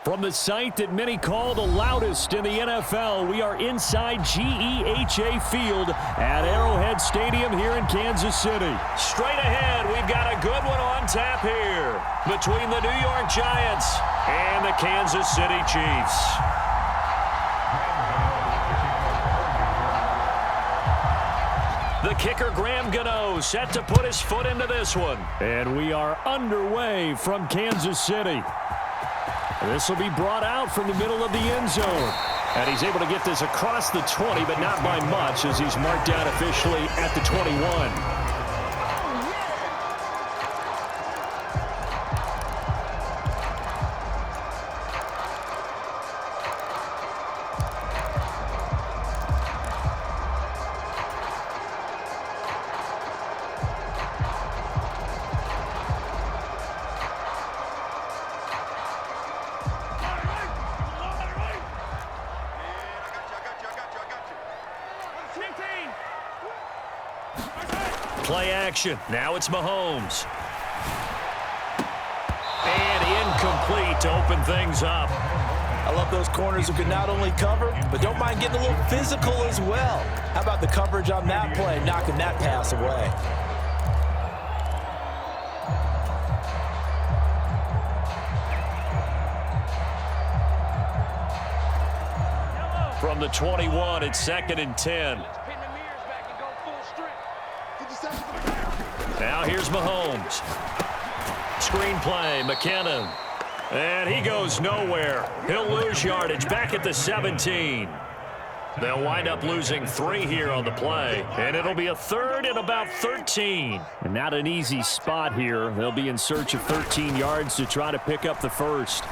From the site that many call the loudest in the NFL, we are inside GEHA Field at Arrowhead Stadium here in Kansas City. Straight ahead, we've got a good one on tap here between the New York Giants and the Kansas City Chiefs. The kicker, Graham Gano, set to put his foot into this one. And we are underway from Kansas City. This will be brought out from the middle of the end zone. And he's able to get this across the 20, but not by much as he's marked down officially at the 21. Play action. Now it's Mahomes. And incomplete to open things up. I love those corners who can not only cover, but don't mind getting a little physical as well. How about the coverage on that play, knocking that pass away? From the 21, it's 2nd and 10. Now here's Mahomes. Screen play, McKinnon. And he goes nowhere. He'll lose yardage back at the 17. They'll wind up losing 3 here on the play. And it'll be a 3rd and about 13. And not an easy spot here. They'll be in search of 13 yards to try to pick up the first.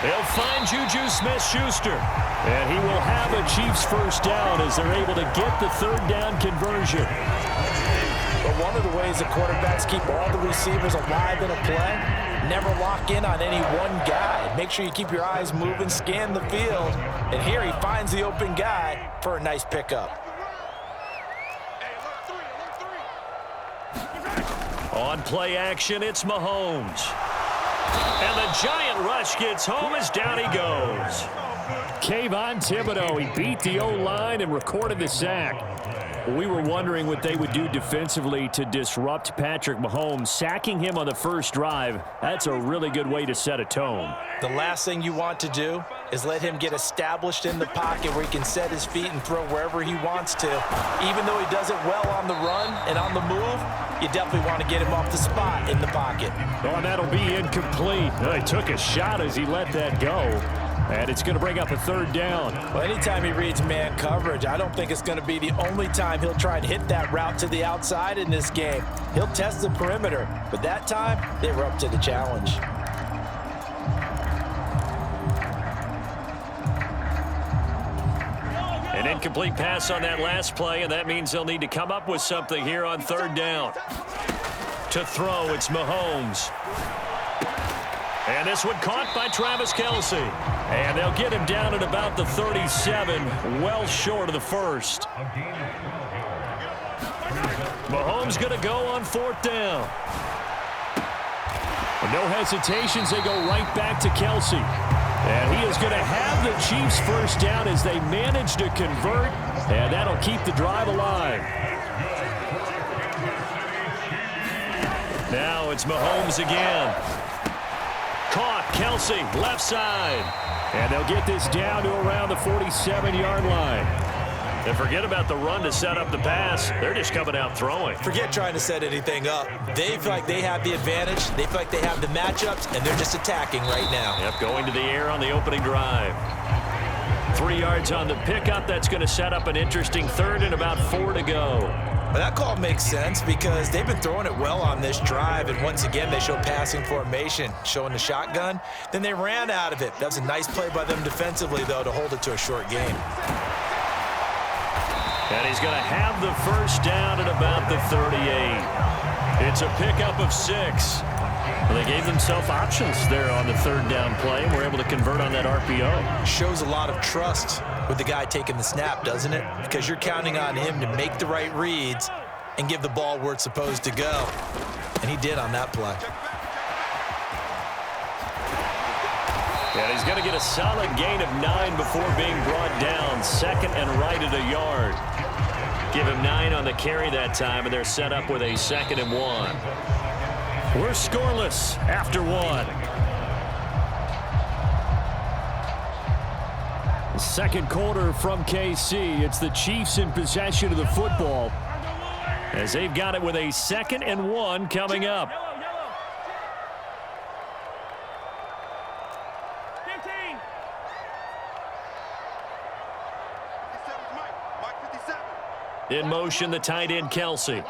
They'll find Juju Smith-Schuster. And he will have a Chiefs first down as they're able to get the 3rd down conversion. But one of the ways the quarterbacks keep all the receivers alive in a play, never lock in on any one guy. Make sure you keep your eyes moving, scan the field. And here he finds the open guy for a nice pickup. On play action, it's Mahomes. And the giant rush gets home as down he goes. Kayvon Thibodeau, he beat the O-line and recorded the sack. We were wondering what they would do defensively to disrupt Patrick Mahomes. Sacking him on the first drive, that's a really good way to set a tone. The last thing you want to do is let him get established in the pocket where he can set his feet and throw wherever he wants to. Even though he does it well on the run and on the move, you definitely want to get him off the spot in the pocket. Oh, and that'll be incomplete. He took a shot as he let that go. And it's going to bring up a 3rd down. Well, anytime he reads man coverage, I don't think it's going to be the only time he'll try and hit that route to the outside in this game. He'll test the perimeter, but that time, they were up to the challenge. An incomplete pass on that last play, and that means they'll need to come up with something here on 3rd down. To throw, it's Mahomes. And this one caught by Travis Kelce. And they'll get him down at about the 37, well short of the first. Mahomes going to go on 4th down. No hesitations, they go right back to Kelce. And he is going to have the Chiefs first down as they manage to convert. And that'll keep the drive alive. Now it's Mahomes again. Caught, Kelce, left side. And they'll get this down to around the 47-yard line. And forget about the run to set up the pass. They're just coming out throwing. Forget trying to set anything up. They feel like they have the advantage. They feel like they have the matchups, and they're just attacking right now. Yep, going to the air on the opening drive. 3 yards on the pickup. That's going to set up an interesting 3rd and about 4 to go. Well, that call makes sense because they've been throwing it well on this drive, and once again, they show passing formation, showing the shotgun. Then they ran out of it. That was a nice play by them defensively, though, to hold it to a short game. And he's going to have the first down at about the 38. It's a pickup of 6. Well, they gave themselves options there on the 3rd down play, and were able to convert on that RPO. Shows a lot of trust with the guy taking the snap, doesn't it? Because you're counting on him to make the right reads and give the ball where it's supposed to go. And he did on that play. And he's going to get a solid gain of 9 before being brought down. Second and right at a yard. Give him 9 on the carry that time, and they're set up with a 2nd and 1. We're scoreless after 1. Second quarter from KC. It's the Chiefs in possession of the football as they've got it with a 2nd and 1 coming up. In motion, the tight end, Kelsey.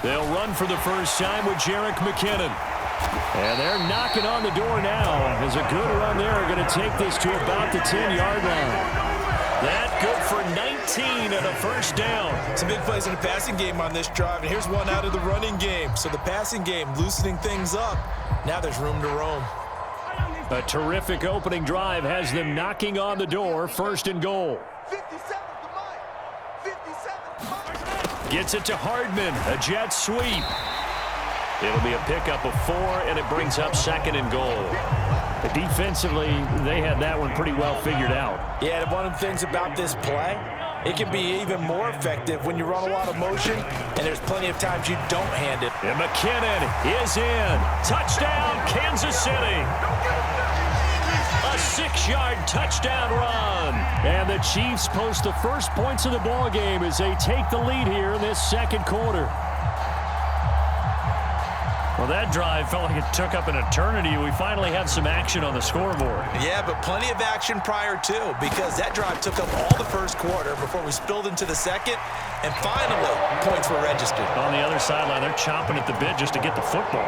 They'll run for the first time with Jerick McKinnon. And they're knocking on the door now as a good run there are going to take this to about the 10-yard line. That good for 19 and a first down. Some big plays in the passing game on this drive, and here's one out of the running game. So the passing game loosening things up. Now there's room to roam. A terrific opening drive has them knocking on the door. 1st and goal. 57. Gets it to Hardman. A jet sweep. It'll be a pickup of 4, and it brings up 2nd and goal. Defensively, they had that one pretty well figured out. Yeah, and one of the things about this play, it can be even more effective when you run a lot of motion, and there's plenty of times you don't hand it. And McKinnon is in. Touchdown, Kansas City. A 6-yard touchdown run. And the Chiefs post the first points of the ball game as they take the lead here in this second quarter. Well, that drive felt like it took up an eternity. We finally have some action on the scoreboard. Yeah, but plenty of action prior to, because that drive took up all the first quarter before we spilled into the second, and finally, points were registered. On the other sideline, they're chomping at the bit just to get the football.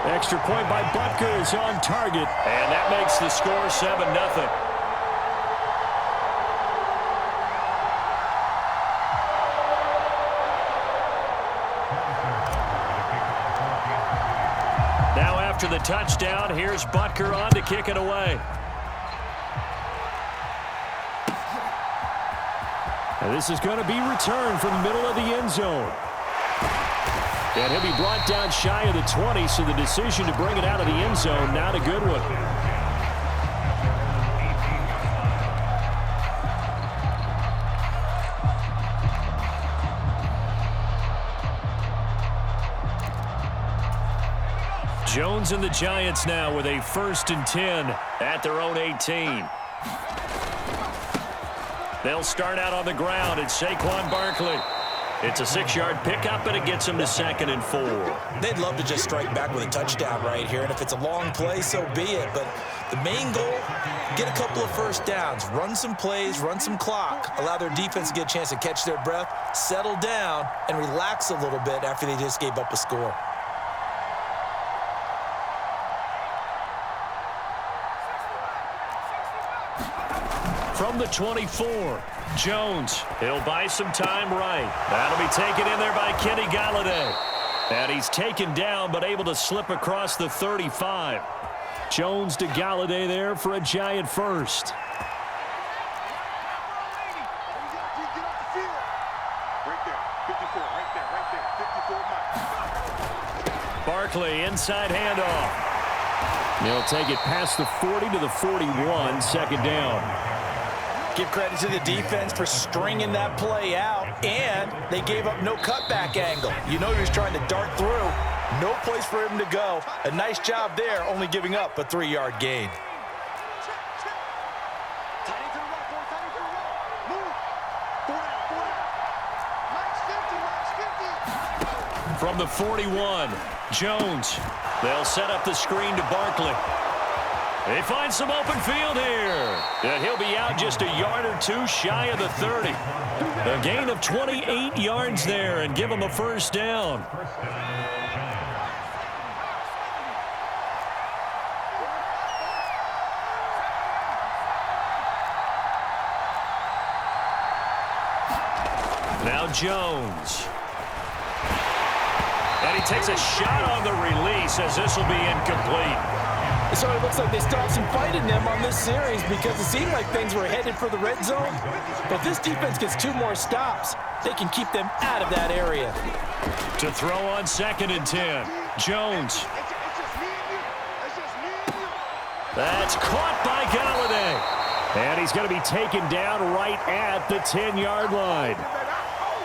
Extra point by Butker is on target, and that makes the score 7-0. After the touchdown, here's Butker on to kick it away. And this is going to be returned from the middle of the end zone. And he'll be brought down shy of the 20, so the decision to bring it out of the end zone, not a good one. Jones and the Giants now with a 1st and 10 at their own 18. They'll start out on the ground. It's Saquon Barkley. It's a 6-yard pickup, and it gets them to 2nd and 4. They'd love to just strike back with a touchdown right here, and if it's a long play, so be it. But the main goal, get a couple of first downs, run some plays, run some clock, allow their defense to get a chance to catch their breath, settle down, and relax a little bit after they just gave up a score. From the 24, Jones. He'll buy some time right. That'll be taken in there by Kenny Golladay. And he's taken down but able to slip across the 35. Jones to Golladay there for a Giant first. Barkley, inside handoff. He'll take it past the 40 to the 41, 2nd down. Give credit to the defense for stringing that play out, and they gave up no cutback angle. You know he was trying to dart through. No place for him to go. A nice job there, only giving up a 3-yard gain. From the 41, Jones. They'll set up the screen to Barkley. They find some open field here. And he'll be out just a yard or 2 shy of the 30. A gain of 28 yards there and give him a first down. Now Jones. And he takes a shot on the release as this will be incomplete. So it looks like they still have some fight in them on this series because it seemed like things were headed for the red zone. But if this defense gets 2 more stops, they can keep them out of that area. To throw on 2nd and 10. Jones. That's caught by Galladay. And he's going to be taken down right at the 10-yard line.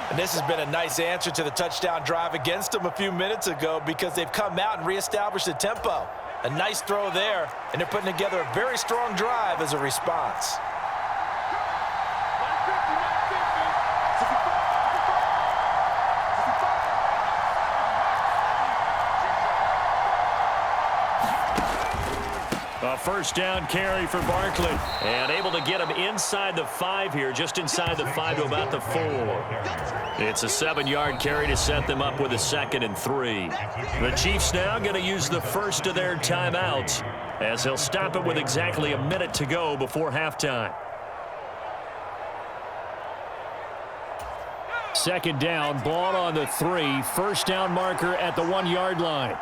And this has been a nice answer to the touchdown drive against them a few minutes ago because they've come out and reestablished the tempo. A nice throw there, and they're putting together a very strong drive as a response. A first down carry for Barkley. And able to get him inside the 5 here, just inside the 5 to about the 4. It's a 7-yard carry to set them up with a 2nd and 3. The Chiefs now going to use the first of their timeouts as they'll stop it with exactly a minute to go before halftime. 2nd down, ball on the 3. First down marker at the 1-yard line.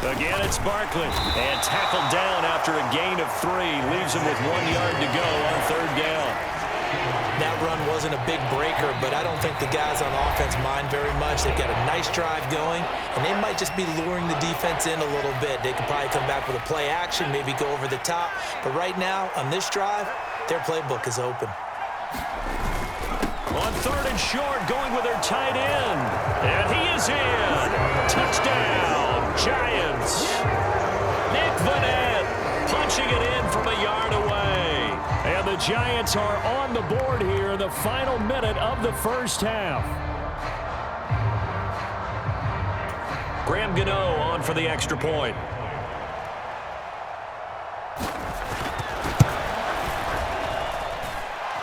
Again, it's Barkley. And tackled down after a gain of 3. Leaves him with 1 yard to go on 3rd down. That run wasn't a big breaker, but I don't think the guys on offense mind very much. They've got a nice drive going, and they might just be luring the defense in a little bit. They could probably come back with a play action, maybe go over the top. But right now, on this drive, their playbook is open. On 3rd and short, going with their tight end. And he is in. Touchdown, Giants. Nick Vanette punching it in from a yard away. And the Giants are on the board here in the final minute of the first half. Graham Gano on for the extra point.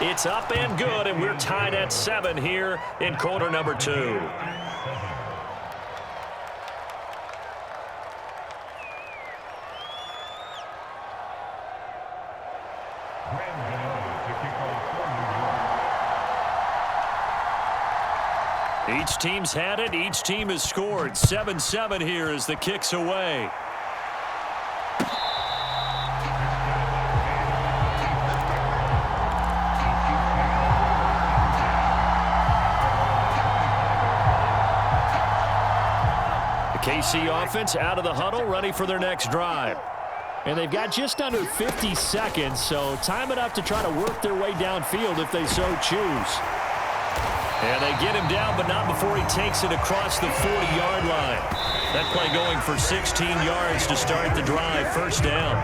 It's up and good, and we're tied at 7 here in quarter number 2. Each team's had it. Each team has scored. 7-7 here as the kick's away. KC offense out of the huddle, ready for their next drive. And they've got just under 50 seconds, so time enough to try to work their way downfield if they so choose. And they get him down, but not before he takes it across the 40-yard line. That play going for 16 yards to start the drive, first down.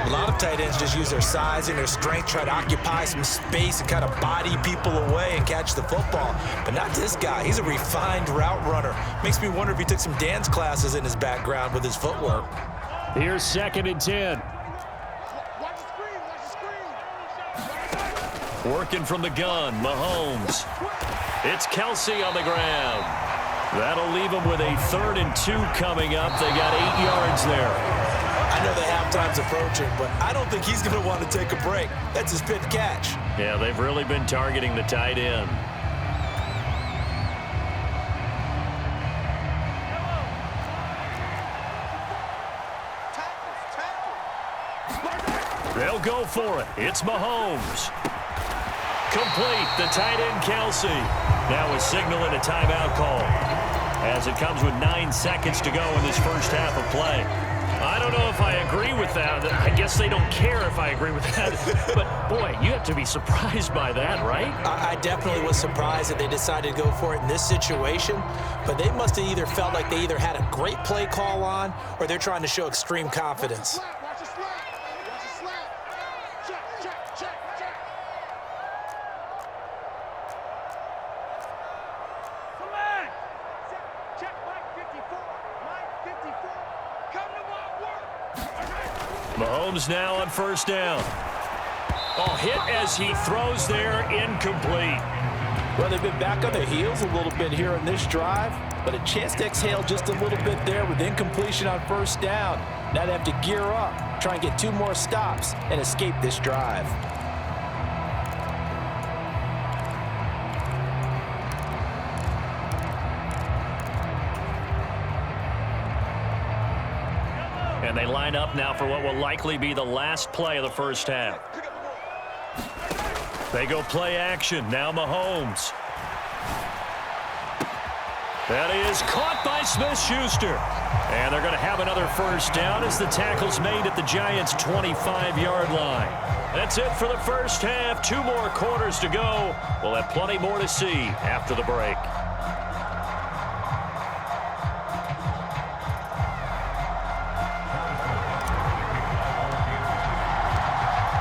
A lot of tight ends just use their size and their strength, try to occupy some space and kind of body people away and catch the football. But not this guy. He's a refined route runner. Makes me wonder if he took some dance classes in his background with his footwork. Here's 2nd and 10. Working from the gun, Mahomes. It's Kelsey on the ground. That'll leave him with a 3rd and 2 coming up. They got 8 yards there. I know the halftime's approaching, but I don't think he's going to want to take a break. That's his 5th catch. Yeah, they've really been targeting the tight end. They'll go for it. It's Mahomes. Complete. The tight end, Kelsey. Now is signaling a timeout call as it comes with 9 seconds to go in this first half of play. I don't know if I agree with that. I guess they don't care if I agree with that. But, boy, you have to be surprised by that, right? I definitely was surprised that they decided to go for it in this situation. But they must have either felt like they either had a great play call on or they're trying to show extreme confidence. Mahomes now on first down. Oh, hit as he throws there, incomplete. Well, they've been back on their heels a little bit here in this drive, but a chance to exhale just a little bit there with incompletion on first down. Now they have to gear up, try and get 2 more stops, and escape this drive. And they line up now for what will likely be the last play of the first half. They go play action. Now Mahomes. That is caught by Smith-Schuster. And they're going to have another first down as the tackle's made at the Giants' 25-yard line. That's it for the first half. 2 more quarters to go. We'll have plenty more to see after the break.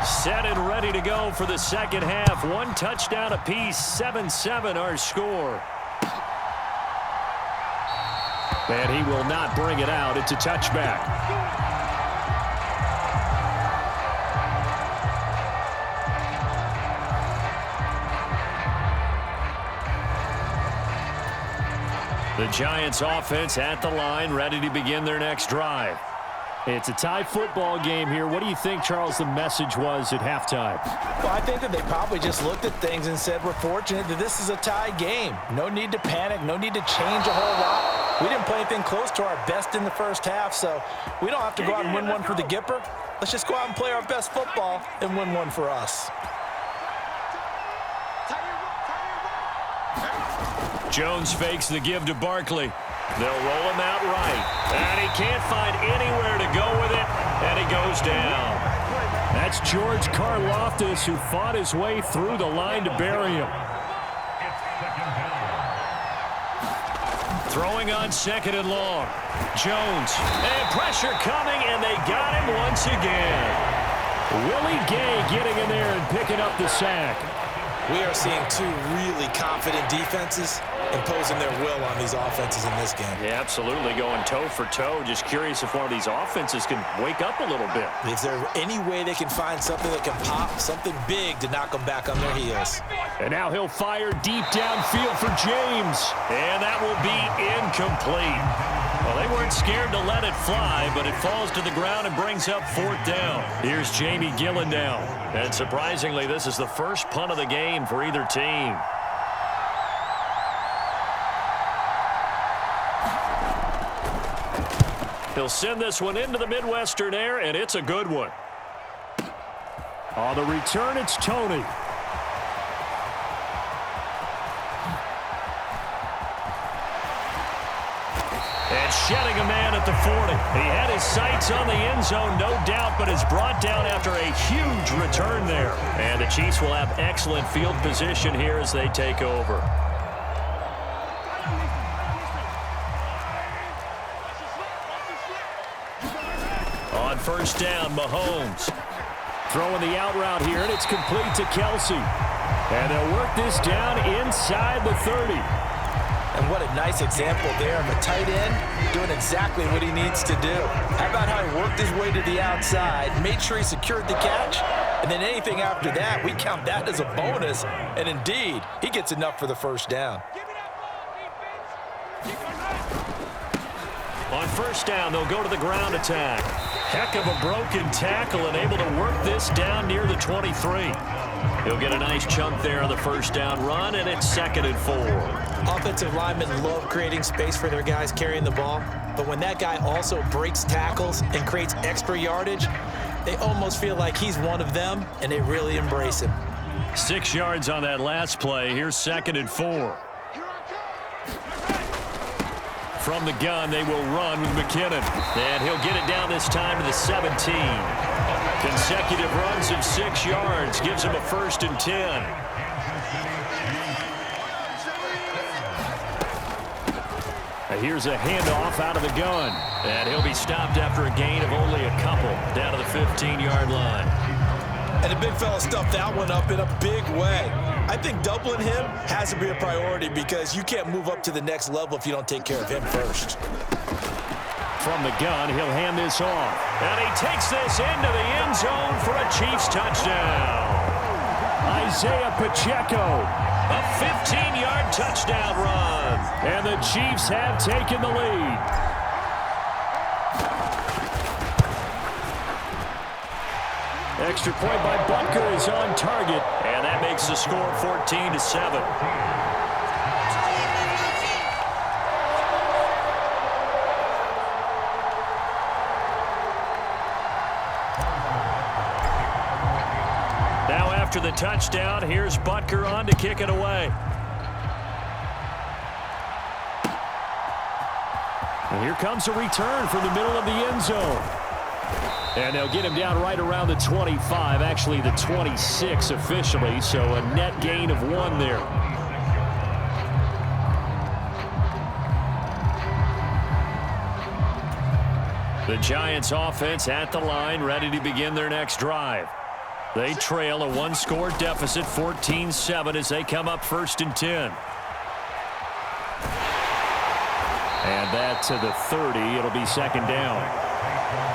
Set and ready to go for the second half. 1 touchdown apiece, 7-7 our score. And he will not bring it out. It's a touchback. The Giants offense at the line, ready to begin their next drive. It's a tie football game here. What do you think, Charles, the message was at halftime? Well, I think that they probably just looked at things and said, we're fortunate that this is a tie game. No need to panic. No need to change a whole lot. We didn't play anything close to our best in the first half, so we don't have to go out and win one for the Gipper. Let's just go out and play our best football and win one for us. Jones fakes the give to Barkley. They'll roll him out right. And he can't find anywhere to go with it. And he goes down. That's George Karlaftis, who fought his way through the line to bury him. Throwing on 2nd and long. Jones. And pressure coming, and they got him once again. Willie Gay getting in there and picking up the sack. We are seeing 2 really confident defenses imposing their will on these offenses in this game. Yeah, absolutely, going toe for toe. Just curious if one of these offenses can wake up a little bit. Is there any way they can find something that can pop, something big to knock them back on their heels? And now he'll fire deep downfield for James. And that will be incomplete. Well, they weren't scared to let it fly, but it falls to the ground and brings up 4th down. Here's Jamie Gillen now. And surprisingly, this is the first punt of the game for either team. He'll send this one into the Midwestern air, and it's a good one. On the return, it's Tony. And shedding a man at the 40. He had his sights on the end zone, no doubt, but is brought down after a huge return there. And the Chiefs will have excellent field position here as they take over. On first down, Mahomes. Throwing the out route here, and it's complete to Kelsey. And they'll work this down inside the 30. And what a nice example there of a tight end doing exactly what he needs to do. How about how he worked his way to the outside, made sure he secured the catch, and then anything after that, we count that as a bonus. And indeed, he gets enough for the first down. On first down, they'll go to the ground attack. Heck of a broken tackle and able to work this down near the 23. He'll get a nice chunk there on the first down run, and it's 2nd and 4. Offensive linemen love creating space for their guys carrying the ball, but when that guy also breaks tackles and creates extra yardage, they almost feel like he's one of them, and they really embrace him. 6 yards on that last play. Here's 2nd and 4. From the gun, they will run with McKinnon. And he'll get it down this time to the 17. Consecutive runs of 6 yards gives him a 1st and 10. Here's a handoff out of the gun. And he'll be stopped after a gain of only a couple down to the 15-yard line. And the big fella stuffed that one up in a big way. I think doubling him has to be a priority because you can't move up to the next level if you don't take care of him first. From the gun, he'll hand this off. And he takes this into the end zone for a Chiefs touchdown. Isaiah Pacheco, a 15-yard touchdown run. And the Chiefs have taken the lead. Extra point by Butker is on target, and that makes the score 14-7. Now after the touchdown, here's Butker on to kick it away. And here comes a return from the middle of the end zone. And they'll get him down right around the 25, actually the 26 officially, so a net gain of 1 there. The Giants offense at the line, ready to begin their next drive. They trail a 1-score deficit, 14-7, as they come up 1st and 10. And that to the 30. It'll be 2nd down.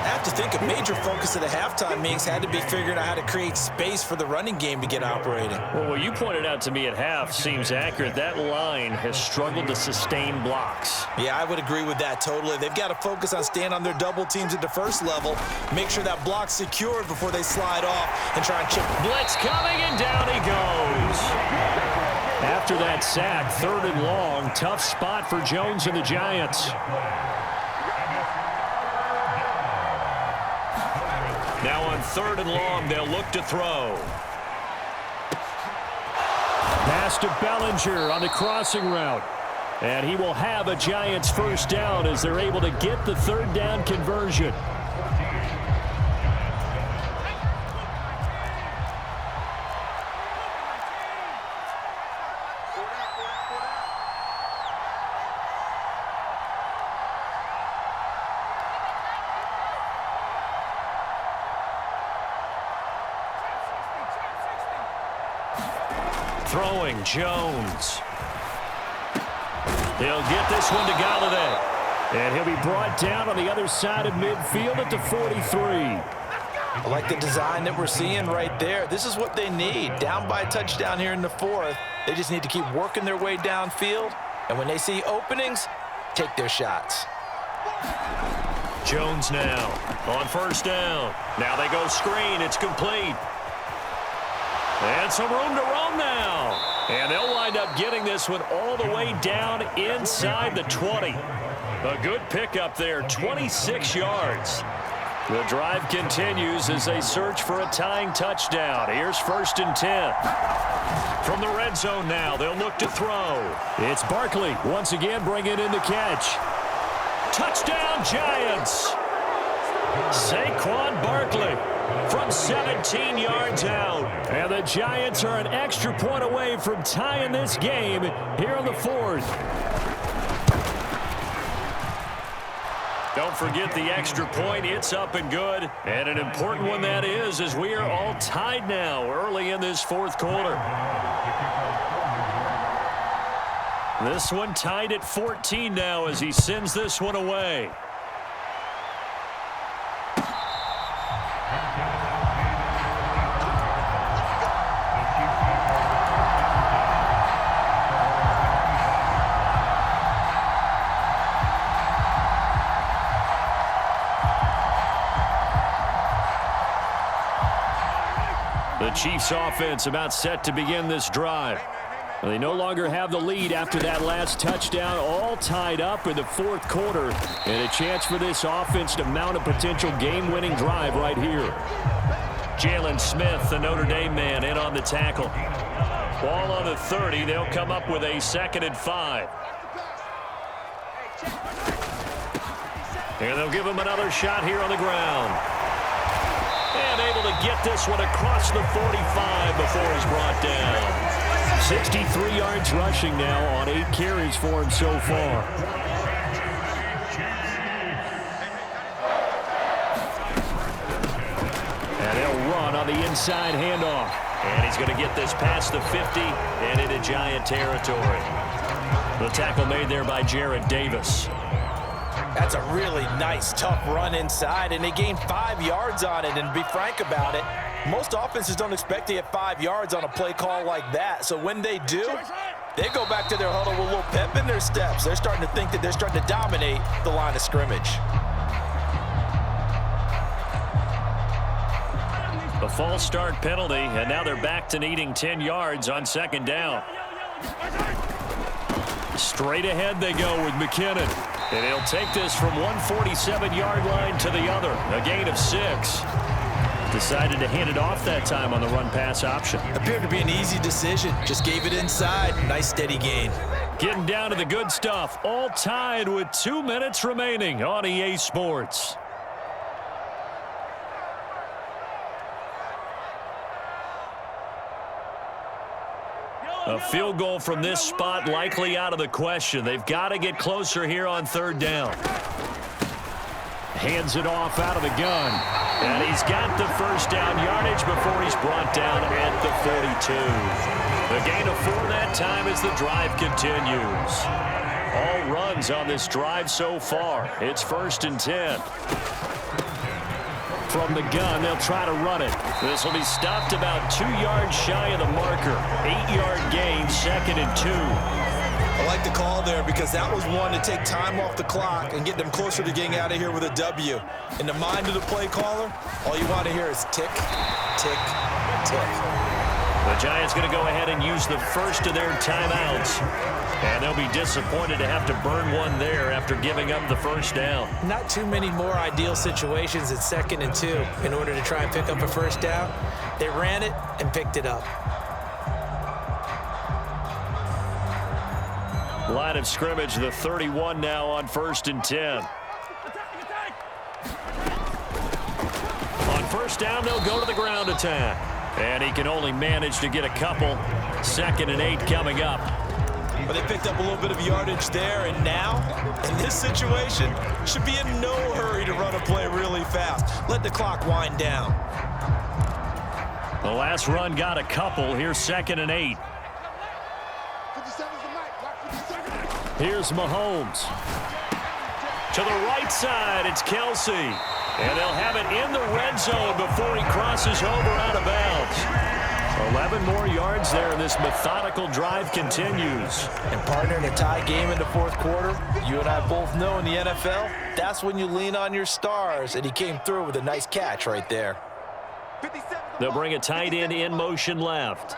I have to think a major focus of the halftime meetings had to be figuring out how to create space for the running game to get operating. Well, what you pointed out to me at half seems accurate. That line has struggled to sustain blocks. Yeah, I would agree with that totally. They've got to focus on staying on their double teams at the first level, make sure that block's secured before they slide off and try and chip. Blitz coming, and down he goes. After that sack, 3rd and long, tough spot for Jones and the Giants. Now on 3rd and long, they'll look to throw. Pass to Bellinger on the crossing route. And he will have a Giants 1st down as they're able to get the 3rd down conversion. Throwing, Jones. He'll get this one to Galladay. And he'll be brought down on the other side of midfield at the 43. I like the design that we're seeing right there. This is what they need. Down by a touchdown here in the 4th. They just need to keep working their way downfield. And when they see openings, take their shots. Jones now on 1st down. Now they go screen. It's complete. And some room to roam now. And they'll wind up getting this one all the way down inside the 20. A good pickup there, 26 yards. The drive continues as they search for a tying touchdown. Here's 1st and 10. From the red zone now, they'll look to throw. It's Barkley once again bringing in the catch. Touchdown, Giants! Saquon Barkley from 17 yards out. And the Giants are an extra point away from tying this game here in the 4th. Don't forget the extra point. It's up and good. And an important one that is, as we are all tied now early in this 4th quarter. This one tied at 14 now as he sends this one away. The Chiefs offense about set to begin this drive. They no longer have the lead after that last touchdown, all tied up in the 4th quarter, and a chance for this offense to mount a potential game-winning drive right here. Jalen Smith, the Notre Dame man, in on the tackle. Ball on the 30. They'll come up with a 2nd and 5. And they'll give him another shot here on the ground. And able to get this one across the 45 before he's brought down. 63 yards rushing now on 8 carries for him so far. And they'll run on the inside handoff. And he's going to get this past the 50 and into Giant territory. The tackle made there by Jared Davis. That's a really nice, tough run inside, and they gained 5 yards on it. And to be frank about it, most offenses don't expect to get 5 yards on a play call like that. So when they do, they go back to their huddle with a little pep in their steps. They're starting to think that they're starting to dominate the line of scrimmage. A false start penalty, and now they're back to needing 10 yards on 2nd down. Straight ahead they go with McKinnon. And he'll take this from 147-yard line to the other. A gain of 6. Decided to hand it off that time on the run-pass option. Appeared to be an easy decision. Just gave it inside. Nice steady gain. Getting down to the good stuff. All tied with 2 minutes remaining on EA Sports. A field goal from this spot likely out of the question. They've got to get closer here on 3rd down. Hands it off out of the gun. And he's got the 1st down yardage before he's brought down at the 42. The gain of 4 that time as the drive continues. All runs on this drive so far. It's 1st and 10. From the gun, they'll try to run it. This will be stopped about 2 yards shy of the marker. 8-yard gain, 2nd and 2. I like the call there because that was one to take time off the clock and get them closer to getting out of here with a W. In the mind of the play caller, all you want to hear is tick, tick, tick. The Giants going to go ahead and use the first of their timeouts. And they'll be disappointed to have to burn one there after giving up the 1st down. Not too many more ideal situations at 2nd and 2 in order to try and pick up a 1st down. They ran it and picked it up. Line of scrimmage, the 31 now on 1st and 10. On 1st down, they'll go to the ground attack. And he can only manage to get a couple. 2nd and 8 coming up. But they picked up a little bit of yardage there, and now, in this situation, should be in no hurry to run a play really fast. Let the clock wind down. The last run got a couple. Here's 2nd and 8. Here's Mahomes. To the right side, it's Kelsey. And they'll have it in the red zone before he crosses over out of bounds. 11 more yards there, and this methodical drive continues. And partner, in a tie game in the 4th quarter, you and I both know in the NFL, that's when you lean on your stars, and he came through with a nice catch right there. They'll bring a tight end in motion left.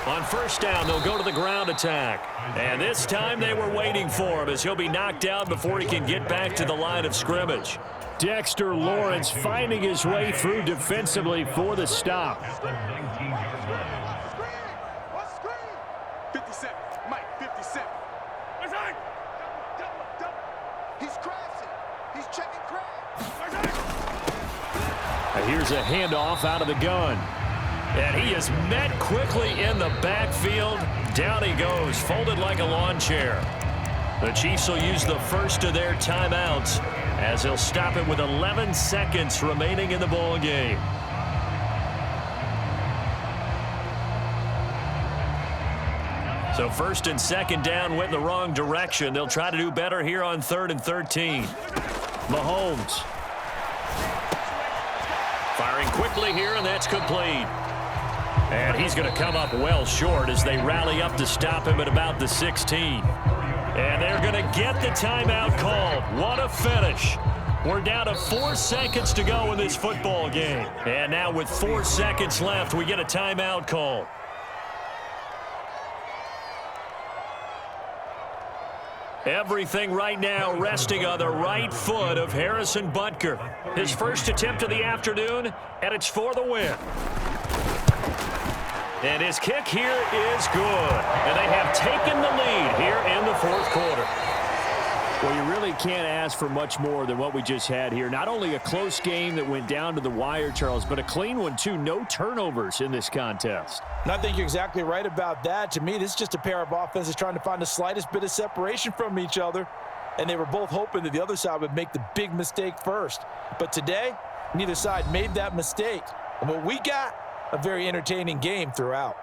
On 1st down, they'll go to the ground attack. And this time they were waiting for him as he'll be knocked down before he can get back to the line of scrimmage. Dexter Lawrence finding his way through defensively for the stop. 57, Mike, 57. He's crashing. He's checking crash. Here's a handoff out of the gun. And he is met quickly in the backfield. Down he goes, folded like a lawn chair. The Chiefs will use the first of their timeouts as they'll stop it with 11 seconds remaining in the ball game. So 1st and 2nd down went in the wrong direction. They'll try to do better here on 3rd and 13. Mahomes. Firing quickly here, and that's complete. And he's going to come up well short as they rally up to stop him at about the 16. And they're going to get the timeout called. What a finish. We're down to 4 seconds to go in this football game. And now with 4 seconds left, we get a timeout call. Everything right now resting on the right foot of Harrison Butker. His first attempt of the afternoon, and it's for the win. And his kick here is good. And they have taken the lead here in the 4th quarter. Well, you really can't ask for much more than what we just had here. Not only a close game that went down to the wire, Charles, but a clean one, too. No turnovers in this contest. And I think you're exactly right about that. To me, this is just a pair of offenses trying to find the slightest bit of separation from each other. And they were both hoping that the other side would make the big mistake first. But today, neither side made that mistake. And what we got, a very entertaining game throughout.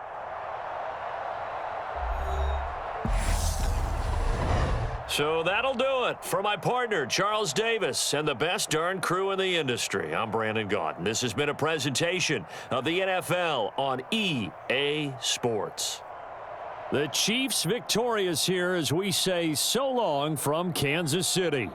So that'll do it for my partner, Charles Davis, and the best darn crew in the industry. I'm Brandon Gaudin. This has been a presentation of the NFL on EA Sports. The Chiefs victorious here as we say so long from Kansas City.